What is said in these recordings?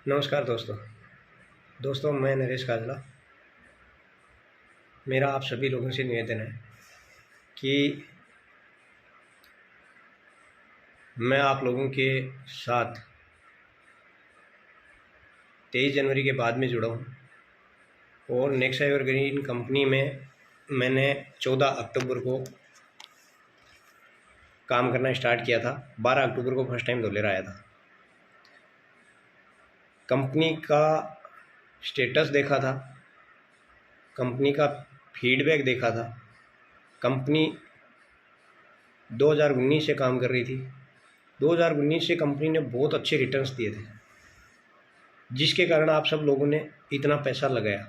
नमस्कार दोस्तों मैं नरेश काजला। मेरा आप सभी लोगों से निवेदन है कि मैं आप लोगों के साथ 23 जनवरी के बाद में जुड़ा हूँ और नेक्स्ट एवरग्रीन कंपनी में मैंने 14 अक्टूबर को काम करना स्टार्ट किया था। 12 अक्टूबर को फर्स्ट टाइम धोलेरा आया था। कंपनी का स्टेटस देखा था, कंपनी का फीडबैक देखा था। कंपनी 2019 से काम कर रही थी। 2019 से कंपनी ने बहुत अच्छे रिटर्न्स दिए थे, जिसके कारण आप सब लोगों ने इतना पैसा लगाया।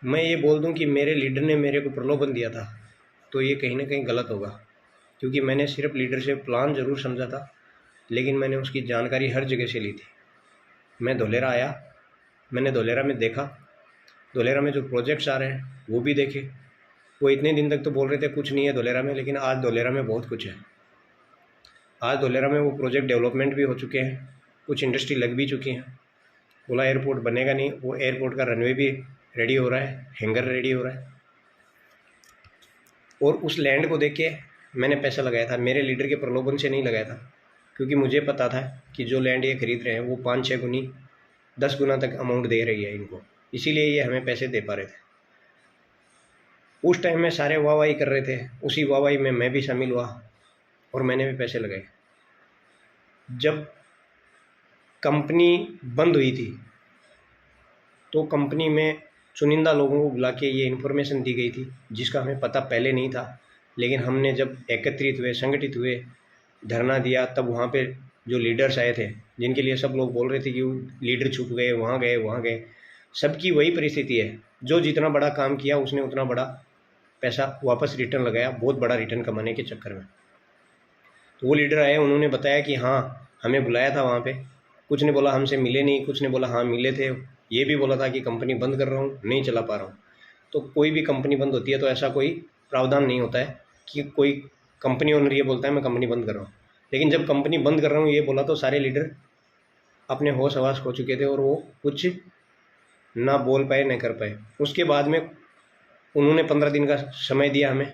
मैं ये बोल दूं कि मेरे लीडर ने मेरे को प्रलोभन दिया था, तो ये कहीं ना कहीं गलत होगा, क्योंकि मैंने सिर्फ लीडर से प्लान ज़रूर समझा था, लेकिन मैंने उसकी जानकारी हर जगह से ली थी। मैं धोलेरा आया, मैंने धोलेरा में देखा, धोलेरा में जो प्रोजेक्ट्स आ रहे हैं वो भी देखे। वो इतने दिन तक तो बोल रहे थे कुछ नहीं है धोलेरा में, लेकिन आज धोलेरा में बहुत कुछ है। आज धोलेरा में वो प्रोजेक्ट डेवलपमेंट भी हो चुके हैं, कुछ इंडस्ट्री लग भी चुकी हैं। बोला एयरपोर्ट बनेगा नहीं, वो एयरपोर्ट का रनवे भी रेडी हो रहा है, हैंगर रेडी हो रहा है। और उस लैंड को देख के मैंने पैसा लगाया था, मेरे लीडर के प्रलोभन से नहीं लगाया था, क्योंकि मुझे पता था कि जो लैंड ये खरीद रहे हैं वो 5-6 गुनी 10 गुना तक अमाउंट दे रही है इनको, इसीलिए ये हमें पैसे दे पा रहे थे। उस टाइम में सारे वाहवाही कर रहे थे, उसी वाहवाही में मैं भी शामिल हुआ और मैंने भी पैसे लगाए। जब कंपनी बंद हुई थी तो कंपनी में चुनिंदा लोगों को बुला के ये इन्फॉर्मेशन दी गई थी, जिसका हमें पता पहले नहीं था। लेकिन हमने जब एकत्रित हुए, संगठित हुए, धरना दिया, तब वहाँ पे जो लीडर्स आए थे, जिनके लिए सब लोग बोल रहे थे कि लीडर छुप गए, वहाँ गए, वहाँ गए, सबकी वही परिस्थिति है। जो जितना बड़ा काम किया उसने उतना बड़ा पैसा वापस रिटर्न लगाया, बहुत बड़ा रिटर्न कमाने के चक्कर में। तो वो लीडर आए, उन्होंने बताया कि हाँ हमें बुलाया था वहाँ पे। कुछ ने बोला हमसे मिले नहीं, कुछ ने बोला हाँ मिले थे। ये भी बोला था कि कंपनी बंद कर रहा हूँ, नहीं चला पा रहा हूँ। तो कोई भी कंपनी बंद होती है तो ऐसा कोई प्रावधान नहीं होता है कि कोई कंपनी ओनर ये बोलता है मैं कंपनी बंद कर रहा हूँ। लेकिन जब कंपनी बंद कर रहा हूँ ये बोला तो सारे लीडर अपने होश हवास खो चुके थे और वो कुछ ना बोल पाए न कर पाए। उसके बाद में उन्होंने 15 दिन का समय दिया हमें।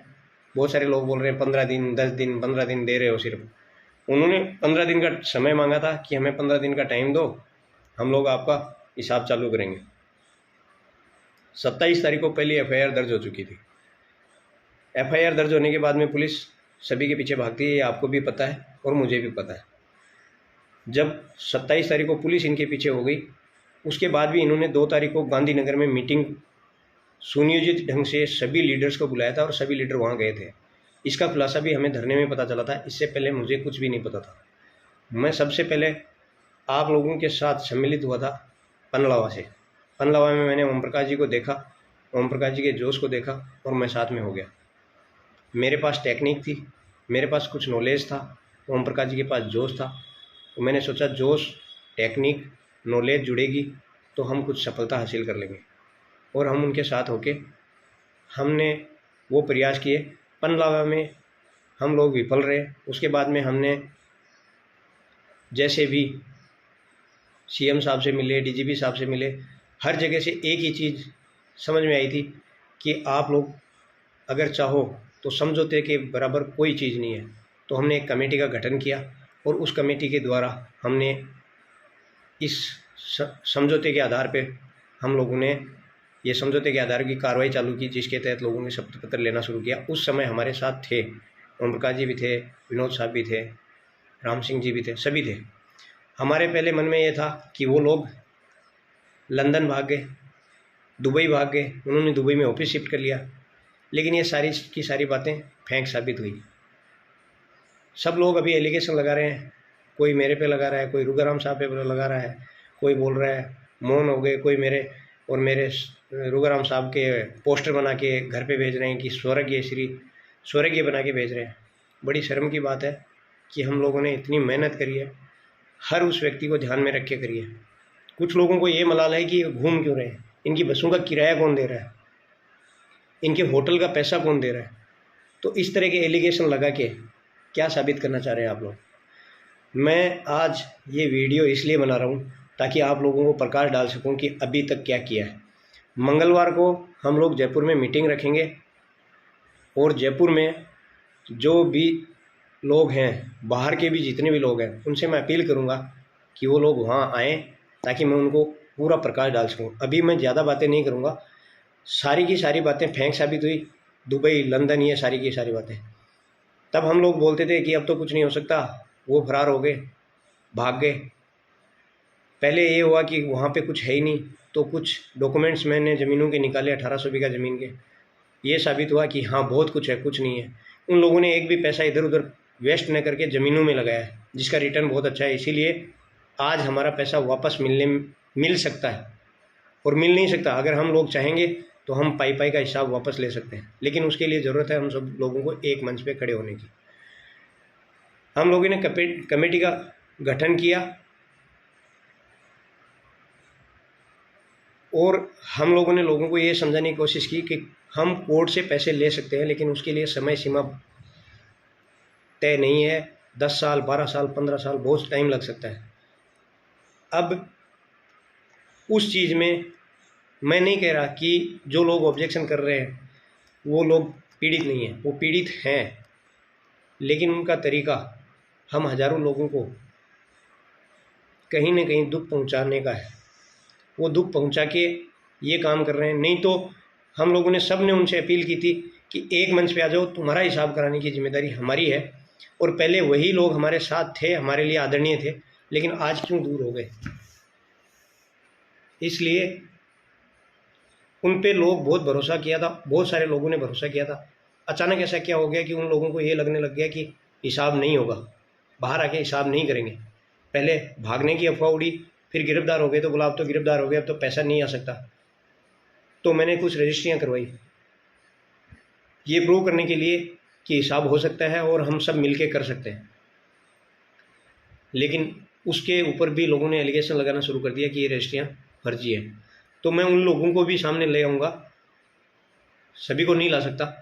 बहुत सारे लोग बोल रहे हैं 15 दिन, 10 दिन, 15 दिन दे रहे हो सिर्फ। उन्होंने 15 दिन का समय मांगा था कि हमें 15 दिन का टाइम दो, हम लोग आपका हिसाब चालू करेंगे। 27 तारीख को पहली एफआईआर दर्ज हो चुकी थी। एफआईआर दर्ज होने के बाद में पुलिस सभी के पीछे भागती है, ये आपको भी पता है और मुझे भी पता है। जब 27 तारीख को पुलिस इनके पीछे हो गई, उसके बाद भी इन्होंने 2 तारीख को गांधीनगर में मीटिंग सुनियोजित ढंग से सभी लीडर्स को बुलाया था और सभी लीडर वहाँ गए थे। इसका खुलासा भी हमें धरने में पता चला था, इससे पहले मुझे कुछ भी नहीं पता था। मैं सबसे पहले आप लोगों के साथ सम्मिलित हुआ था पनलावा से। पनलावा में मैंने ओम प्रकाश जी को देखा, ओम प्रकाश जी के जोश को देखा और मैं साथ में हो गया। मेरे पास टेक्निक थी, मेरे पास कुछ नॉलेज था, ओम प्रकाश जी के पास जोश था। तो मैंने सोचा जोश, टेक्निक, नॉलेज जुड़ेगी तो हम कुछ सफलता हासिल कर लेंगे। और हम उनके साथ होके हमने वो प्रयास किए। पनलावा में हम लोग विफल रहे। उसके बाद में हमने जैसे भी सीएम साहब से मिले, डीजीपी साहब से मिले, हर जगह से एक ही चीज़ समझ में आई थी कि आप लोग अगर चाहो तो समझौते के बराबर कोई चीज़ नहीं है। तो हमने एक कमेटी का गठन किया और उस कमेटी के द्वारा हमने इस समझौते के आधार पे हम लोगों ने ये समझौते के आधार की कार्रवाई चालू की, जिसके तहत लोगों ने शपथ पत्र लेना शुरू किया। उस समय हमारे साथ थे ओम प्रकाश जी भी थे, विनोद साहब भी थे, राम सिंह जी भी थे, सभी थे। हमारे पहले मन में ये था कि वो लोग लंदन भाग गए, दुबई भाग गए, उन्होंने दुबई में ऑफिस शिफ्ट कर लिया। लेकिन ये सारी की सारी बातें फेंक साबित हुई। सब लोग अभी एलिगेशन लगा रहे हैं, कोई मेरे पे लगा रहा है, कोई रुगाराम साहब पे लगा रहा है, कोई बोल रहा है मौन हो गए, कोई मेरे और मेरे रुगाराम साहब के पोस्टर बना के घर पे भेज रहे हैं कि स्वर्गीय श्री स्वर्गीय बना के भेज रहे हैं। बड़ी शर्म की बात है कि हम लोगों ने इतनी मेहनत करी है, हर उस व्यक्ति को ध्यान में रख के करी है। कुछ लोगों को ये मलाल है कि घूम क्यों रहे हैं, इनकी बसों का किराया कौन दे रहा है, इनके होटल का पैसा कौन दे रहा है। तो इस तरह के एलिगेशन लगा के क्या साबित करना चाह रहे हैं आप लोग। मैं आज ये वीडियो इसलिए बना रहा हूँ ताकि आप लोगों को प्रकाश डाल सकूँ कि अभी तक क्या किया है। मंगलवार को हम लोग जयपुर में मीटिंग रखेंगे और जयपुर में जो भी लोग हैं, बाहर के भी जितने भी लोग हैं, उनसे मैं अपील करूँगा कि वो लोग वहाँ आएँ ताकि मैं उनको पूरा प्रकाश डाल सकूँ। अभी मैं ज़्यादा बातें नहीं करूँगा, सारी की सारी बातें फेंक साबित हुई। दुबई, लंदन, ये सारी की सारी बातें। तब हम लोग बोलते थे कि अब तो कुछ नहीं हो सकता, वो फरार हो गए, भाग गए। पहले ये हुआ कि वहाँ पे कुछ है ही नहीं, तो कुछ डॉक्यूमेंट्स मैंने ज़मीनों के निकाले, 1800 बीघा ज़मीन के। ये साबित हुआ कि हाँ बहुत कुछ है, कुछ नहीं है। उन लोगों ने एक भी पैसा इधर उधर वेस्ट न करके ज़मीनों में लगाया है, जिसका रिटर्न बहुत अच्छा है। इसीलिए आज हमारा पैसा वापस मिल सकता है, और मिल नहीं सकता। अगर हम लोग चाहेंगे तो हम पाई पाई का हिसाब वापस ले सकते हैं, लेकिन उसके लिए ज़रूरत है हम सब लोगों को एक मंच पे खड़े होने की। हम लोगों ने कमेटी का गठन किया और हम लोगों ने लोगों को ये समझाने की कोशिश की कि हम कोर्ट से पैसे ले सकते हैं, लेकिन उसके लिए समय सीमा तय नहीं है। 10 साल, 12 साल, 15 साल, बहुत टाइम लग सकता है। अब उस चीज़ में मैं नहीं कह रहा कि जो लोग ऑब्जेक्शन कर रहे हैं वो लोग पीड़ित नहीं हैं, वो पीड़ित हैं, लेकिन उनका तरीका हम हज़ारों लोगों को कहीं ना कहीं दुख पहुंचाने का है। वो दुख पहुंचा के ये काम कर रहे हैं। नहीं तो हम लोगों ने सब ने उनसे अपील की थी कि एक मंच पे आ जाओ, तुम्हारा हिसाब कराने की जिम्मेदारी हमारी है। और पहले वही लोग हमारे साथ थे, हमारे लिए आदरणीय थे, लेकिन आज क्यों दूर हो गए? इसलिए उन पे लोग बहुत भरोसा किया था, बहुत सारे लोगों ने भरोसा किया था। अचानक ऐसा क्या हो गया कि उन लोगों को ये लगने लग गया कि हिसाब नहीं होगा, बाहर आके हिसाब नहीं करेंगे। पहले भागने की अफवाह उड़ी, फिर गिरफ्तार हो गए तो बोला अब तो गिरफ्तार हो गए, अब तो पैसा नहीं आ सकता। तो मैंने कुछ रजिस्ट्रियाँ करवाई, ये प्रूव करने के लिए कि हिसाब हो सकता है और हम सब मिलके कर सकते हैं। लेकिन उसके ऊपर भी लोगों ने एलिगेशन लगाना शुरू कर दिया कि ये रजिस्ट्रियाँ फर्जी है। तो मैं उन लोगों को भी सामने ले आऊँगा, सभी को नहीं ला सकता।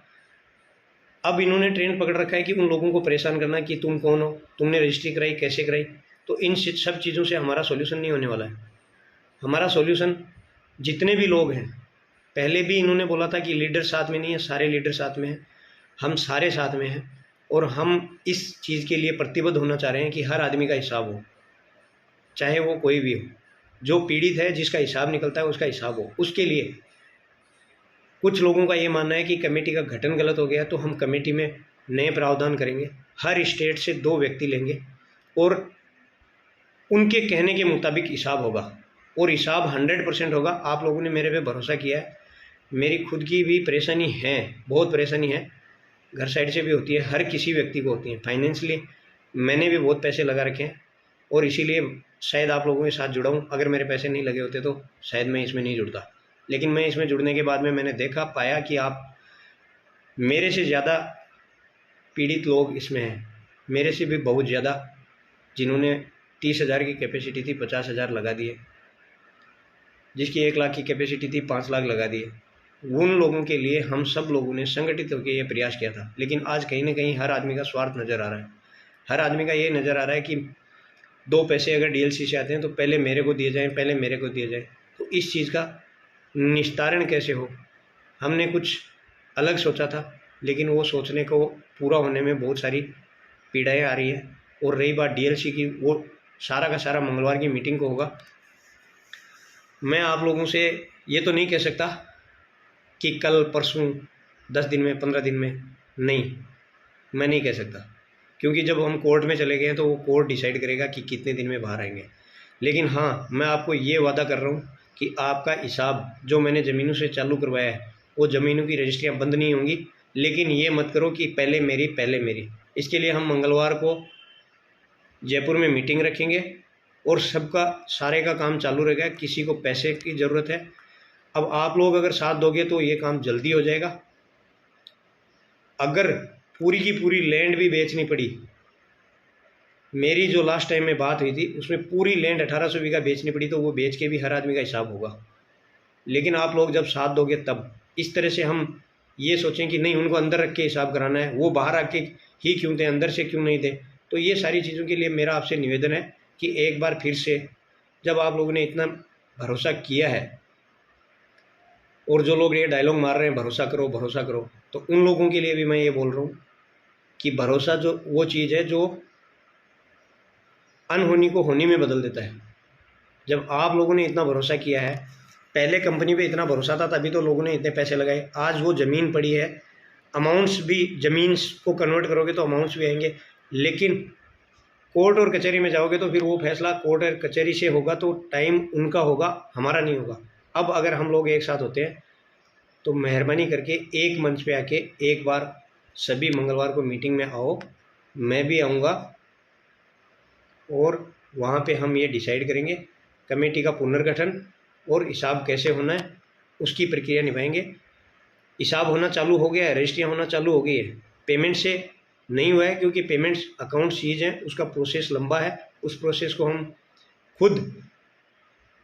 अब इन्होंने ट्रेंड पकड़ रखा है कि उन लोगों को परेशान करना कि तुम कौन हो, तुमने रजिस्ट्री कराई, कैसे कराई। तो इन सब चीज़ों से हमारा सॉल्यूशन नहीं होने वाला है। हमारा सॉल्यूशन, जितने भी लोग हैं, पहले भी इन्होंने बोला था कि लीडर साथ में नहीं है, सारे लीडर साथ में हैं, हम सारे साथ में हैं। और हम इस चीज़ के लिए प्रतिबद्ध होना चाह रहे हैं कि हर आदमी का हिसाब हो, चाहे वो कोई भी हो। जो पीड़ित है, जिसका हिसाब निकलता है, उसका हिसाब हो। उसके लिए कुछ लोगों का ये मानना है कि कमेटी का गठन गलत हो गया, तो हम कमेटी में नए प्रावधान करेंगे। हर स्टेट से 2 व्यक्ति लेंगे और उनके कहने के मुताबिक हिसाब होगा, और हिसाब 100% होगा। आप लोगों ने मेरे पे भरोसा किया है। मेरी खुद की भी परेशानी है, बहुत परेशानी है, घर साइड से भी होती है, हर किसी व्यक्ति को होती है। फाइनेंशियली मैंने भी बहुत पैसे लगा रखे हैं, और इसीलिए शायद आप लोगों के साथ जुड़ा हूँ। अगर मेरे पैसे नहीं लगे होते तो शायद मैं इसमें नहीं जुड़ता। लेकिन मैं इसमें जुड़ने के बाद में मैंने देखा, पाया कि आप मेरे से ज़्यादा पीड़ित लोग इसमें हैं, मेरे से भी बहुत ज़्यादा, जिन्होंने 30,000 की कैपेसिटी थी 50,000 लगा दिए, जिसकी 1 लाख की कैपेसिटी थी 5 लाख लगा दिए। उन लोगों के लिए हम सब लोगों ने संगठित होकर ये प्रयास किया था। लेकिन आज कहीं ना कहीं हर आदमी का स्वार्थ नज़र आ रहा है। हर आदमी का ये नज़र आ रहा है कि 2 पैसे अगर डीएलसी से आते हैं तो पहले मेरे को दिए जाएँ, पहले मेरे को दिए जाए। तो इस चीज़ का निस्तारण कैसे हो? हमने कुछ अलग सोचा था, लेकिन वो सोचने को पूरा होने में बहुत सारी पीड़ाएँ आ रही है। और रही बात डीएलसी की, वो सारा का सारा मंगलवार की मीटिंग को होगा। मैं आप लोगों से ये तो नहीं कह सकता कि कल, परसों, 10 दिन में, 15 दिन में, नहीं, मैं नहीं कह सकता, क्योंकि जब हम कोर्ट में चले गए हैं तो वो कोर्ट डिसाइड करेगा कि कितने दिन में बाहर आएंगे। लेकिन हाँ, मैं आपको ये वादा कर रहा हूँ कि आपका हिसाब जो मैंने ज़मीनों से चालू करवाया है, वो ज़मीनों की रजिस्ट्रियाँ बंद नहीं होंगी। लेकिन ये मत करो कि पहले मेरी, पहले मेरी। इसके लिए हम मंगलवार को जयपुर में मीटिंग रखेंगे और सबका, सारे का काम चालू रहेगा। किसी को पैसे की ज़रूरत है, अब आप लोग अगर साथ दोगे तो ये काम जल्दी हो जाएगा। अगर पूरी की पूरी लैंड भी बेचनी पड़ी, मेरी जो लास्ट टाइम में बात हुई थी उसमें पूरी लैंड 1800 बीघा बेचनी पड़ी, तो वो बेच के भी हर आदमी का हिसाब होगा। लेकिन आप लोग जब साथ दोगे तब। इस तरह से हम ये सोचें कि नहीं, उनको अंदर रख के हिसाब कराना है, वो बाहर आके ही क्यों दें, अंदर से क्यों नहीं दें। तो ये सारी चीज़ों के लिए मेरा आपसे निवेदन है कि एक बार फिर से, जब आप लोगों ने इतना भरोसा किया है और जो लोग ये डायलॉग मार रहे हैं भरोसा करो, तो उन लोगों के लिए भी मैं ये बोल रहा हूँ कि भरोसा जो वो चीज़ है जो अनहोनी को होनी में बदल देता है। जब आप लोगों ने इतना भरोसा किया है, पहले कंपनी पे इतना भरोसा था तभी तो लोगों ने इतने पैसे लगाए, आज वो ज़मीन पड़ी है, अमाउंट्स भी ज़मीन को कन्वर्ट करोगे तो अमाउंट्स भी आएंगे, लेकिन कोर्ट और कचहरी में जाओगे तो फिर वो फैसला कोर्ट और कचहरी से होगा, तो टाइम उनका होगा, हमारा नहीं होगा। अब अगर हम लोग एक साथ होते हैं तो मेहरबानी करके एक मंच पे आके एक बार सभी मंगलवार को मीटिंग में आओ, मैं भी आऊँगा और वहाँ पे हम ये डिसाइड करेंगे कमेटी का पुनर्गठन और हिसाब कैसे होना है, उसकी प्रक्रिया निभाएंगे। हिसाब होना चालू हो गया है, रजिस्ट्रियाँ होना चालू हो गई है, पेमेंट से नहीं हुआ है क्योंकि पेमेंट्स अकाउंट सीज हैं, उसका प्रोसेस लंबा है, उस प्रोसेस को हम खुद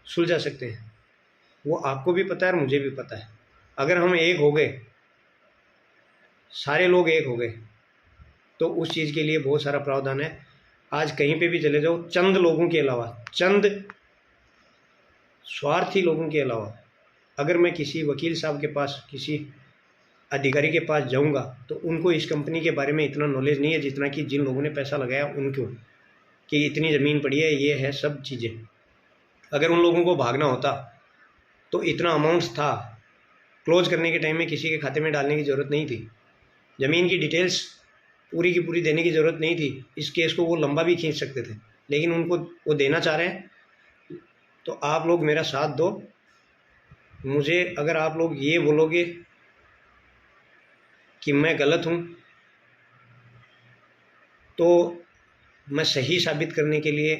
सुलझा सकते हैं, वो आपको भी पता है और मुझे भी पता है। अगर हम एक हो गए, सारे लोग एक हो गए, तो उस चीज़ के लिए बहुत सारा प्रावधान है। आज कहीं पे भी चले जाओ, चंद लोगों के अलावा, चंद स्वार्थी लोगों के अलावा, अगर मैं किसी वकील साहब के पास, किसी अधिकारी के पास जाऊंगा तो उनको इस कंपनी के बारे में इतना नॉलेज नहीं है जितना कि जिन लोगों ने पैसा लगाया उनको, कि इतनी ज़मीन पड़ी है, ये है सब चीज़ें। अगर उन लोगों को भागना होता तो इतना अमाउंट्स था, क्लोज करने के टाइम में किसी के खाते में डालने की ज़रूरत नहीं थी, ज़मीन की डिटेल्स पूरी की पूरी देने की ज़रूरत नहीं थी, इस केस को वो लंबा भी खींच सकते थे, लेकिन उनको वो देना चाह रहे हैं। तो आप लोग मेरा साथ दो। मुझे अगर आप लोग ये बोलोगे कि मैं गलत हूँ तो मैं सही साबित करने के लिए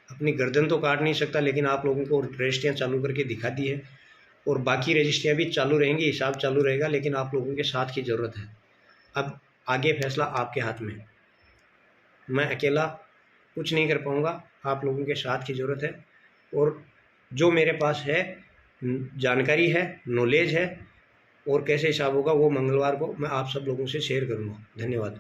अपनी गर्दन तो काट नहीं सकता, लेकिन आप लोगों को रजिस्ट्रियाँ चालू करके दिखा दी है और बाकी रजिस्ट्रियाँ भी चालू रहेंगी, हिसाब चालू रहेगा, लेकिन आप लोगों के साथ की ज़रूरत है। अब आगे फैसला आपके हाथ में है, मैं अकेला कुछ नहीं कर पाऊँगा, आप लोगों के साथ की ज़रूरत है। और जो मेरे पास है जानकारी है, नॉलेज है और कैसे हिसाब होगा वो मंगलवार को मैं आप सब लोगों से शेयर करूँगा। धन्यवाद।